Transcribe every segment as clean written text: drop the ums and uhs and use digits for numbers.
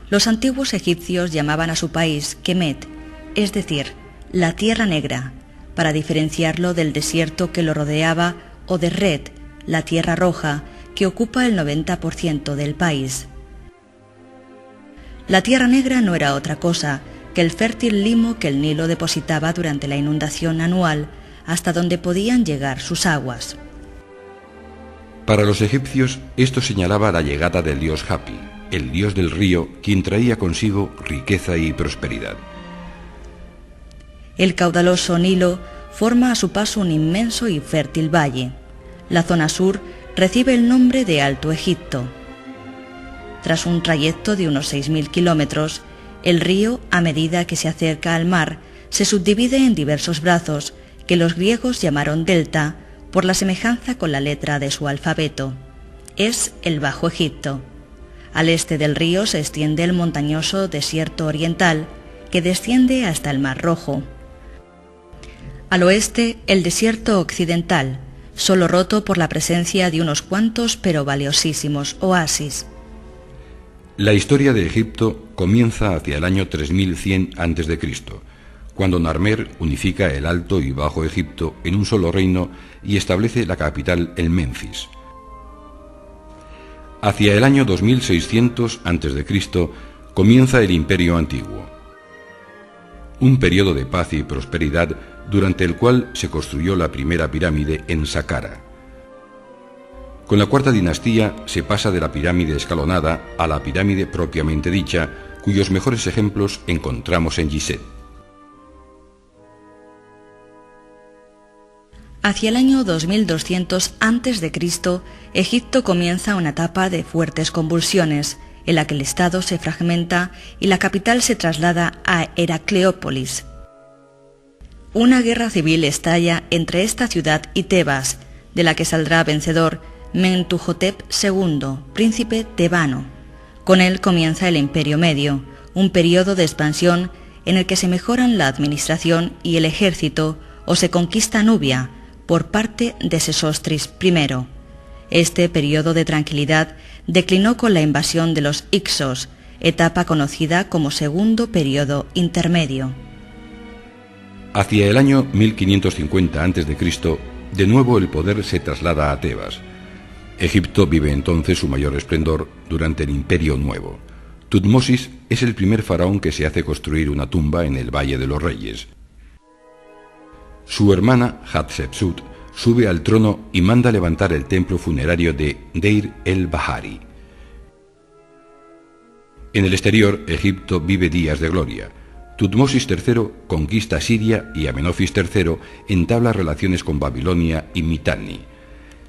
Los antiguos egipcios llamaban a su país Kemet, es decir, la Tierra Negra, para diferenciarlo del desierto que lo rodeaba, o de Red, la Tierra Roja, que ocupa el 90% del país. La Tierra Negra no era otra cosa que el fértil limo que el Nilo depositaba durante la inundación anual, hasta donde podían llegar sus aguas. Para los egipcios, esto señalaba la llegada del dios Hapi, el dios del río, quien traía consigo riqueza y prosperidad. El caudaloso Nilo forma a su paso un inmenso y fértil valle. La zona sur recibe el nombre de Alto Egipto. Tras un trayecto de unos 6.000 kilómetros, el río, a medida que se acerca al mar, se subdivide en diversos brazos, que los griegos llamaron delta, por la semejanza con la letra de su alfabeto. Es el Bajo Egipto. Al este del río se extiende el montañoso desierto oriental, que desciende hasta el Mar Rojo. Al oeste, el desierto occidental, solo roto por la presencia de unos cuantos pero valiosísimos oasis. La historia de Egipto comienza hacia el año 3100 a.C., cuando Narmer unifica el Alto y Bajo Egipto en un solo reino y establece la capital en Menfis. Hacia el año 2600 a.C. comienza el Imperio Antiguo, un periodo de paz y prosperidad durante el cual se construyó la primera pirámide en Saqqara. Con la cuarta dinastía se pasa de la pirámide escalonada a la pirámide propiamente dicha, cuyos mejores ejemplos encontramos en Gizeh. Hacia el año 2200 a.C., Egipto comienza una etapa de fuertes convulsiones, en la que el Estado se fragmenta y la capital se traslada a Heracleópolis. Una guerra civil estalla entre esta ciudad y Tebas, de la que saldrá vencedor Mentuhotep II, príncipe tebano. Con él comienza el Imperio Medio, un periodo de expansión en el que se mejoran la administración y el ejército, o se conquista Nubia por parte de Sesostris I. Este periodo de tranquilidad declinó con la invasión de los Hicsos, etapa conocida como Segundo Periodo Intermedio. Hacia el año 1550 a.C., de nuevo el poder se traslada a Tebas. Egipto vive entonces su mayor esplendor durante el Imperio Nuevo. Tutmosis es el primer faraón que se hace construir una tumba en el Valle de los Reyes. Su hermana Hatshepsut sube al trono y manda levantar el templo funerario de Deir el-Bahari. En el exterior, Egipto vive días de gloria. Tutmosis III conquista Siria y Amenofis III entabla relaciones con Babilonia y Mitanni.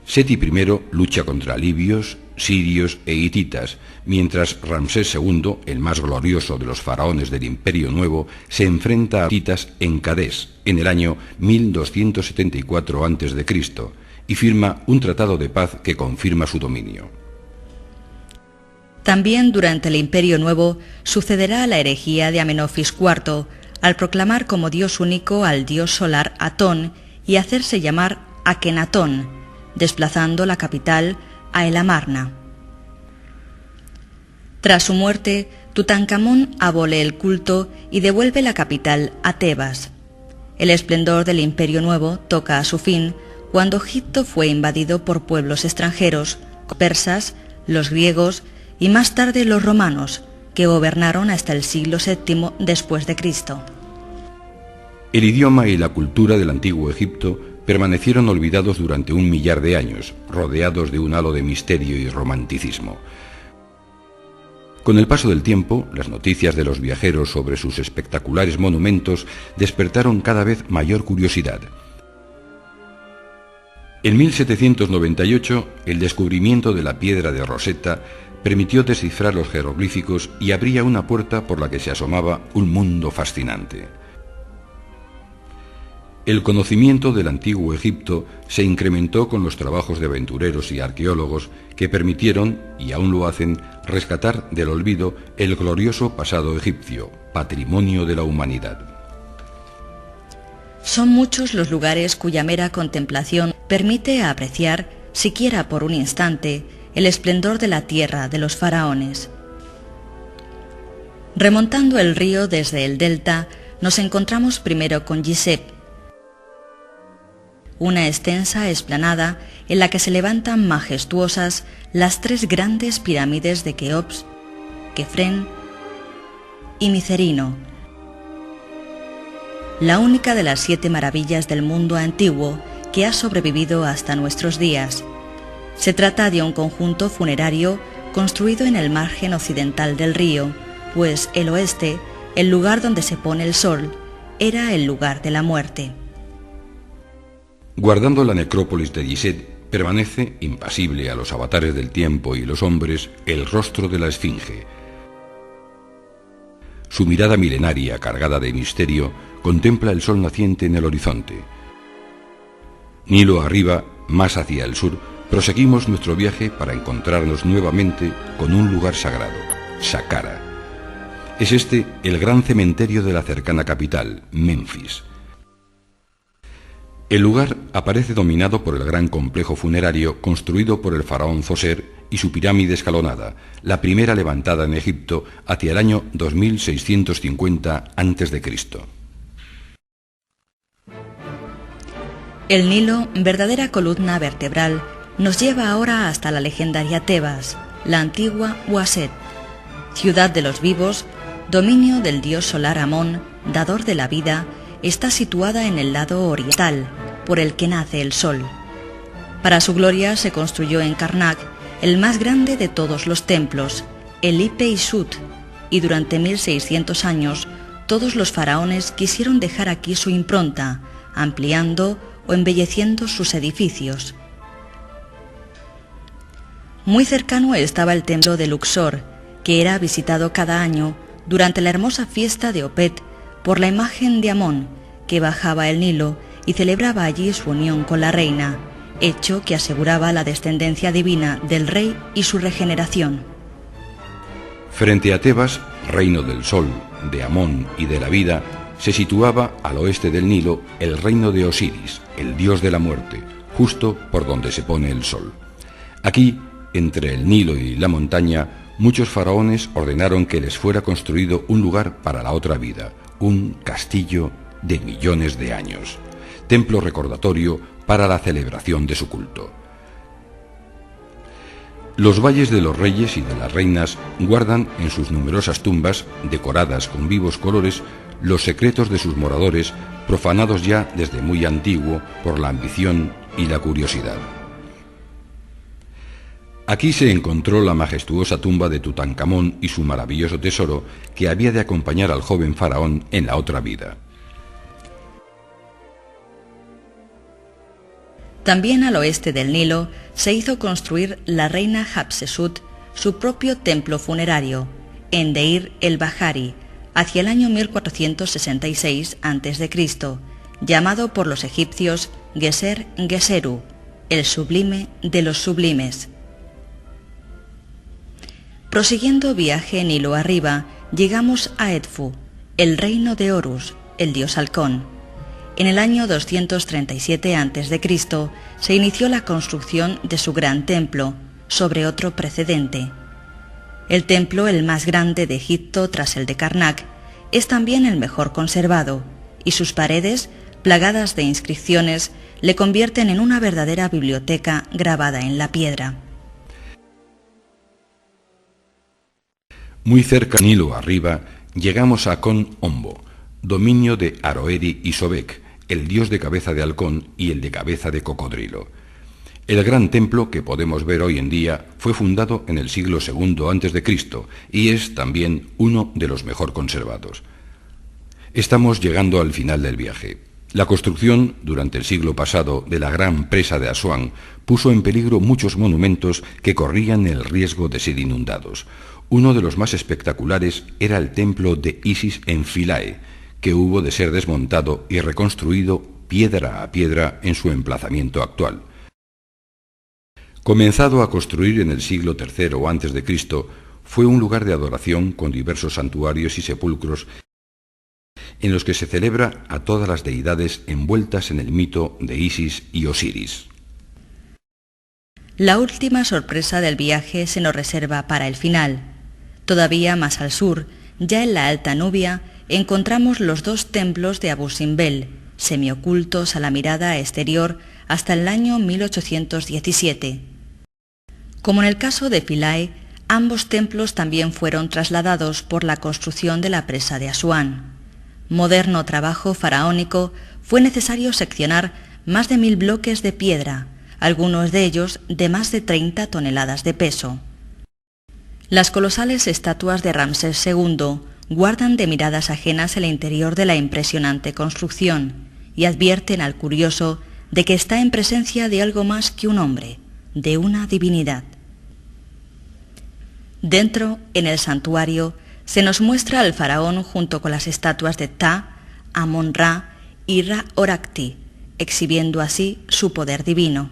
Seti I lucha contra libios, sirios e hititas, mientras Ramsés II, el más glorioso de los faraones del Imperio Nuevo, se enfrenta a hititas en Cadés en el año 1274 a.C. y firma un tratado de paz que confirma su dominio. También durante el Imperio Nuevo sucederá la herejía de Amenofis IV, al proclamar como dios único al dios solar Atón y hacerse llamar Akenatón, desplazando la capital a El Amarna. Tras su muerte, Tutankamón abole el culto y devuelve la capital a Tebas. El esplendor del Imperio Nuevo toca a su fin cuando Egipto fue invadido por pueblos extranjeros, persas, los griegos y más tarde los romanos, que gobernaron hasta el siglo VII después de Cristo. El idioma y la cultura del antiguo Egipto permanecieron olvidados durante 1 millar de años, rodeados de un halo de misterio y romanticismo. Con el paso del tiempo, las noticias de los viajeros sobre sus espectaculares monumentos despertaron cada vez mayor curiosidad. En 1798, el descubrimiento de la piedra de Rosetta permitió descifrar los jeroglíficos y abría una puerta por la que se asomaba un mundo fascinante. El conocimiento del antiguo Egipto se incrementó con los trabajos de aventureros y arqueólogos que permitieron, y aún lo hacen, rescatar del olvido el glorioso pasado egipcio, patrimonio de la humanidad. Son muchos los lugares cuya mera contemplación permite apreciar, siquiera por un instante, el esplendor de la tierra de los faraones. Remontando el río desde el delta, nos encontramos primero con Gizeh, una extensa explanada en la que se levantan majestuosas las tres grandes pirámides de Keops, Kefren y Micerino, la única de las 7 maravillas del mundo antiguo que ha sobrevivido hasta nuestros días. Se trata de un conjunto funerario construido en el margen occidental del río, pues el oeste, el lugar donde se pone el sol, era el lugar de la muerte. Guardando la necrópolis de Gizeh, permanece, impasible a los avatares del tiempo y los hombres, el rostro de la Esfinge. Su mirada milenaria, cargada de misterio, contempla el sol naciente en el horizonte. Nilo arriba, más hacia el sur, proseguimos nuestro viaje para encontrarnos nuevamente con un lugar sagrado, Saqqara. Es este el gran cementerio de la cercana capital, Menfis. El lugar aparece dominado por el gran complejo funerario construido por el faraón Zoser y su pirámide escalonada, la primera levantada en Egipto hacia el año 2650 a.C. El Nilo, verdadera columna vertebral, nos lleva ahora hasta la legendaria Tebas, la antigua Uaset, ciudad de los vivos, dominio del dios solar Amón, dador de la vida. Está situada en el lado oriental, por el que nace el sol. Para su gloria se construyó en Karnak el más grande de todos los templos, el Ipe-Ishut, y durante 1600 años todos los faraones quisieron dejar aquí su impronta, ampliando o embelleciendo sus edificios. Muy cercano estaba el templo de Luxor, que era visitado cada año durante la hermosa fiesta de Opet por la imagen de Amón, que bajaba el Nilo y celebraba allí su unión con la reina, hecho que aseguraba la descendencia divina del rey y su regeneración. Frente a Tebas, reino del sol, de Amón y de la vida, se situaba al oeste del Nilo el reino de Osiris, el dios de la muerte, justo por donde se pone el sol. Aquí, entre el Nilo y la montaña, muchos faraones ordenaron que les fuera construido un lugar para la otra vida, un castillo de millones de años, templo recordatorio para la celebración de su culto. Los valles de los reyes y de las reinas guardan en sus numerosas tumbas, decoradas con vivos colores, los secretos de sus moradores, profanados ya desde muy antiguo por la ambición y la curiosidad. Aquí se encontró la majestuosa tumba de Tutankamón y su maravilloso tesoro que había de acompañar al joven faraón en la otra vida. También al oeste del Nilo se hizo construir la reina Hatshepsut su propio templo funerario, en Deir el-Bahari, hacia el año 1466 a.C., llamado por los egipcios Geser-Geseru, el sublime de los sublimes. Prosiguiendo viaje Nilo arriba, llegamos a Edfu, el reino de Horus, el dios halcón. En el año 237 a.C. se inició la construcción de su gran templo, sobre otro precedente. El templo, el más grande de Egipto tras el de Karnak, es también el mejor conservado, y sus paredes, plagadas de inscripciones, le convierten en una verdadera biblioteca grabada en la piedra. Muy cerca Nilo arriba, llegamos a Kon Ombo, dominio de Aroeri y Sobek, el dios de cabeza de halcón y el de cabeza de cocodrilo. El gran templo que podemos ver hoy en día fue fundado en el siglo II a.C. y es también uno de los mejor conservados. Estamos llegando al final del viaje. La construcción, durante el siglo pasado, de la gran presa de Asuán puso en peligro muchos monumentos que corrían el riesgo de ser inundados. Uno de los más espectaculares era el templo de Isis en Philae, que hubo de ser desmontado y reconstruido piedra a piedra en su emplazamiento actual. Comenzado a construir en el siglo III a.C., fue un lugar de adoración con diversos santuarios y sepulcros en los que se celebra a todas las deidades envueltas en el mito de Isis y Osiris. La última sorpresa del viaje se nos reserva para el final. Todavía más al sur, ya en la Alta Nubia encontramos los dos templos de Abu Simbel, semiocultos a la mirada exterior hasta el año 1817. Como en el caso de Philae, ambos templos también fueron trasladados por la construcción de la presa de Asuán. Moderno trabajo faraónico, fue necesario seccionar más de 1000 bloques de piedra, algunos de ellos de más de 30 toneladas de peso. Las colosales estatuas de Ramsés II guardan de miradas ajenas el interior de la impresionante construcción y advierten al curioso de que está en presencia de algo más que un hombre, de una divinidad. Dentro, en el santuario, se nos muestra al faraón junto con las estatuas de Ptah, Amón-Ra y Ra-Horakhti, exhibiendo así su poder divino.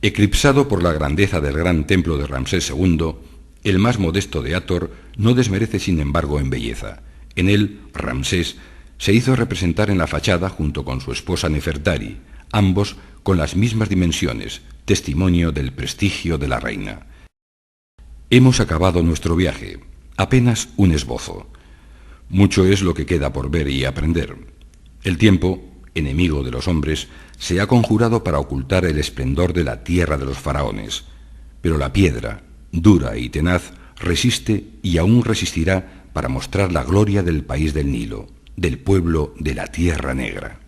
Eclipsado por la grandeza del gran templo de Ramsés II, el más modesto de Hathor no desmerece sin embargo en belleza. En él, Ramsés se hizo representar en la fachada junto con su esposa Nefertari, ambos con las mismas dimensiones, testimonio del prestigio de la reina. Hemos acabado nuestro viaje, apenas un esbozo. Mucho es lo que queda por ver y aprender. El tiempo, enemigo de los hombres, se ha conjurado para ocultar el esplendor de la tierra de los faraones, pero la piedra, dura y tenaz, resiste y aún resistirá para mostrar la gloria del país del Nilo, del pueblo de la Tierra Negra.